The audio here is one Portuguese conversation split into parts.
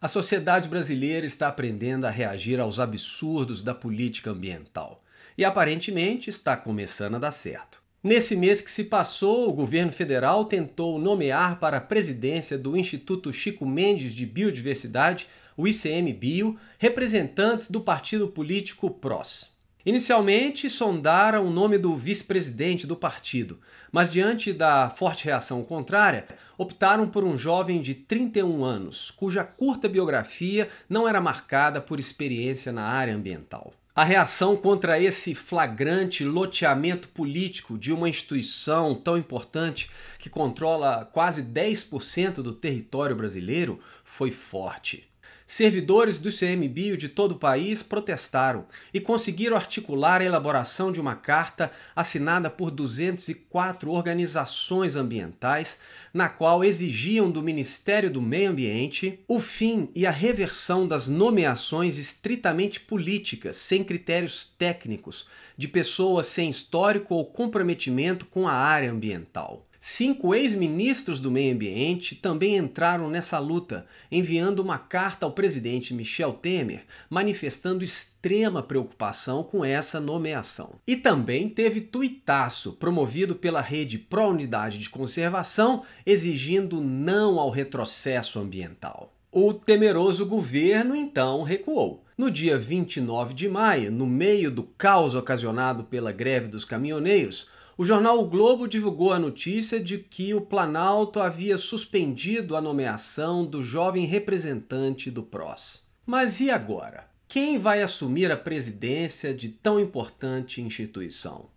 A sociedade brasileira está aprendendo a reagir aos absurdos da política ambiental e aparentemente está começando a dar certo. Nesse mês que se passou, o governo federal tentou nomear para a presidência do Instituto Chico Mendes de Biodiversidade, o ICMBio, representantes do partido político PROS. Inicialmente, sondaram o nome do vice-presidente do partido, mas diante da forte reação contrária, optaram por um jovem de 31 anos, cuja curta biografia não era marcada por experiência na área ambiental. A reação contra esse flagrante loteamento político de uma instituição tão importante que controla quase 10% do território brasileiro foi forte. Servidores do ICMBio de todo o país protestaram e conseguiram articular a elaboração de uma carta assinada por 204 organizações ambientais, na qual exigiam do Ministério do Meio Ambiente o fim e a reversão das nomeações estritamente políticas, sem critérios técnicos, de pessoas sem histórico ou comprometimento com a área ambiental. 5 ex-ministros do meio ambiente também entraram nessa luta, enviando uma carta ao presidente Michel Temer, manifestando extrema preocupação com essa nomeação. E também teve tuitaço, promovido pela rede Pró-Unidade de Conservação, exigindo não ao retrocesso ambiental. O temeroso governo, então, recuou. No dia 29 de maio, no meio do caos ocasionado pela greve dos caminhoneiros, o jornal O Globo divulgou a notícia de que o Planalto havia suspendido a nomeação do jovem representante do PROS. Mas e agora? Quem vai assumir a presidência de tão importante instituição?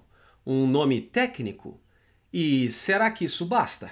Um nome técnico? E será que isso basta?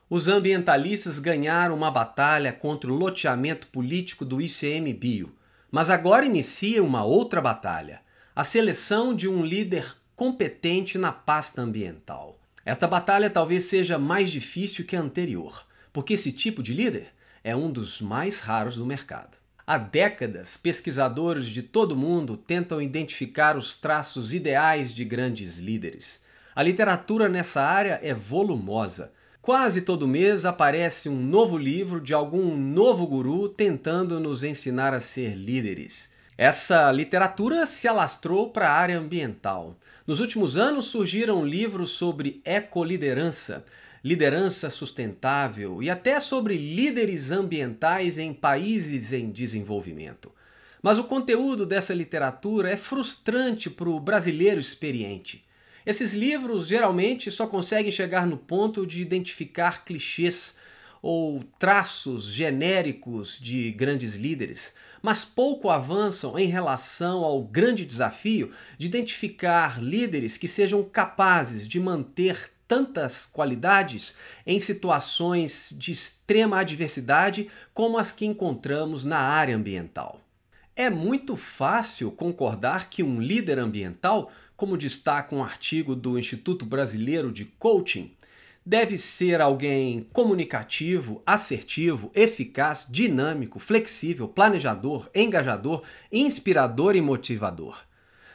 Os ambientalistas ganharam uma batalha contra o loteamento político do ICMBio, mas agora inicia uma outra batalha, a seleção de um líder competente na pasta ambiental. Esta batalha talvez seja mais difícil que a anterior, porque esse tipo de líder é um dos mais raros do mercado. Há décadas, pesquisadores de todo o mundo tentam identificar os traços ideais de grandes líderes. A literatura nessa área é volumosa. Quase todo mês aparece um novo livro de algum novo guru tentando nos ensinar a ser líderes. Essa literatura se alastrou para a área ambiental. Nos últimos anos surgiram livros sobre ecoliderança, liderança sustentável e até sobre líderes ambientais em países em desenvolvimento. Mas o conteúdo dessa literatura é frustrante para o brasileiro experiente. Esses livros geralmente só conseguem chegar no ponto de identificar clichês ou traços genéricos de grandes líderes, mas pouco avançam em relação ao grande desafio de identificar líderes que sejam capazes de manter tantas qualidades em situações de extrema adversidade como as que encontramos na área ambiental. É muito fácil concordar que um líder ambiental, como destaca um artigo do Instituto Brasileiro de Coaching, deve ser alguém comunicativo, assertivo, eficaz, dinâmico, flexível, planejador, engajador, inspirador e motivador.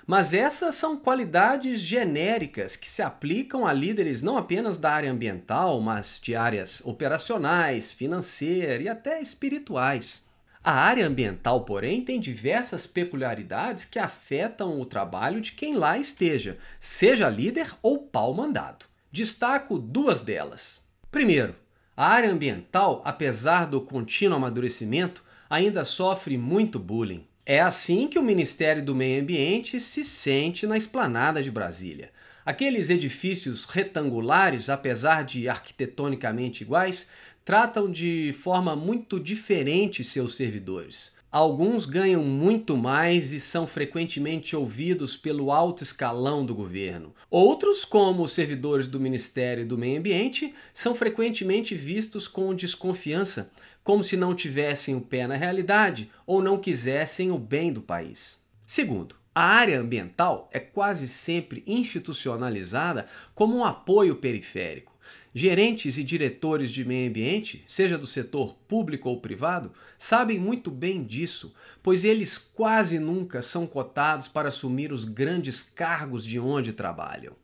Mas essas são qualidades genéricas que se aplicam a líderes não apenas da área ambiental, mas de áreas operacionais, financeiras e até espirituais. A área ambiental, porém, tem diversas peculiaridades que afetam o trabalho de quem lá esteja, seja líder ou pau-mandado. Destaco 2 delas. Primeiro, a área ambiental, apesar do contínuo amadurecimento, ainda sofre muito bullying. É assim que o Ministério do Meio Ambiente se sente na Esplanada de Brasília. Aqueles edifícios retangulares, apesar de arquitetonicamente iguais, tratam de forma muito diferente seus servidores. Alguns ganham muito mais e são frequentemente ouvidos pelo alto escalão do governo. Outros, como os servidores do Ministério do Meio Ambiente, são frequentemente vistos com desconfiança, como se não tivessem o pé na realidade ou não quisessem o bem do país. Segundo, a área ambiental é quase sempre institucionalizada como um apoio periférico. Gerentes e diretores de meio ambiente, seja do setor público ou privado, sabem muito bem disso, pois eles quase nunca são cotados para assumir os grandes cargos de onde trabalham.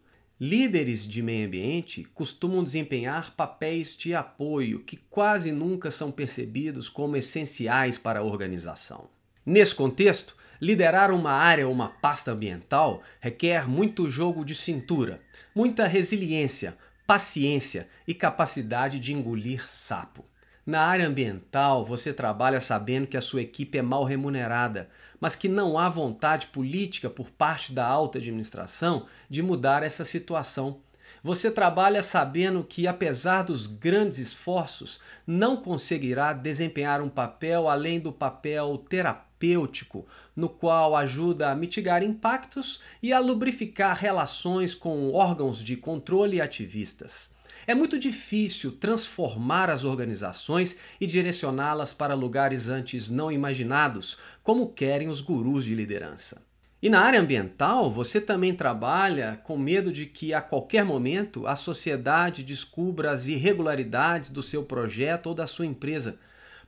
Líderes de meio ambiente costumam desempenhar papéis de apoio que quase nunca são percebidos como essenciais para a organização. Nesse contexto, liderar uma área ou uma pasta ambiental requer muito jogo de cintura, muita resiliência, paciência e capacidade de engolir sapo. Na área ambiental, você trabalha sabendo que a sua equipe é mal remunerada, mas que não há vontade política por parte da alta administração de mudar essa situação. Você trabalha sabendo que, apesar dos grandes esforços, não conseguirá desempenhar um papel além do papel terapêutico, no qual ajuda a mitigar impactos e a lubrificar relações com órgãos de controle e ativistas. É muito difícil transformar as organizações e direcioná-las para lugares antes não imaginados, como querem os gurus de liderança. E na área ambiental, você também trabalha com medo de que a qualquer momento a sociedade descubra as irregularidades do seu projeto ou da sua empresa.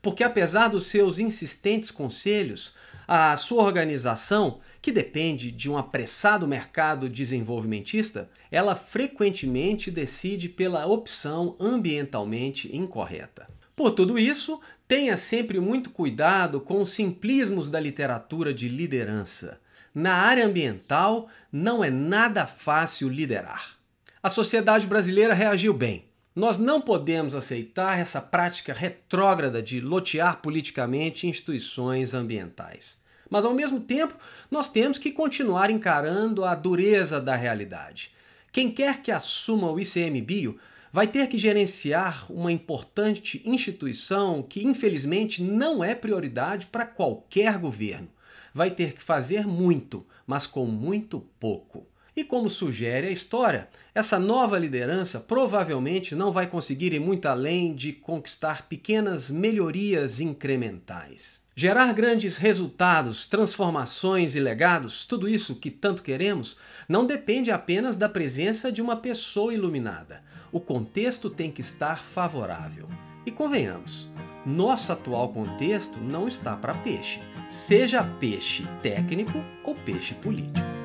Porque apesar dos seus insistentes conselhos, a sua organização, que depende de um apressado mercado desenvolvimentista, ela frequentemente decide pela opção ambientalmente incorreta. Por tudo isso, tenha sempre muito cuidado com os simplismos da literatura de liderança. Na área ambiental, não é nada fácil liderar. A sociedade brasileira reagiu bem. Nós não podemos aceitar essa prática retrógrada de lotear politicamente instituições ambientais. Mas, ao mesmo tempo, nós temos que continuar encarando a dureza da realidade. Quem quer que assuma o ICMBio vai ter que gerenciar uma importante instituição que, infelizmente, não é prioridade para qualquer governo. Vai ter que fazer muito, mas com muito pouco. E como sugere a história, essa nova liderança provavelmente não vai conseguir ir muito além de conquistar pequenas melhorias incrementais. Gerar grandes resultados, transformações e legados, tudo isso que tanto queremos, não depende apenas da presença de uma pessoa iluminada. O contexto tem que estar favorável. E convenhamos, nosso atual contexto não está para peixe, seja peixe técnico ou peixe político.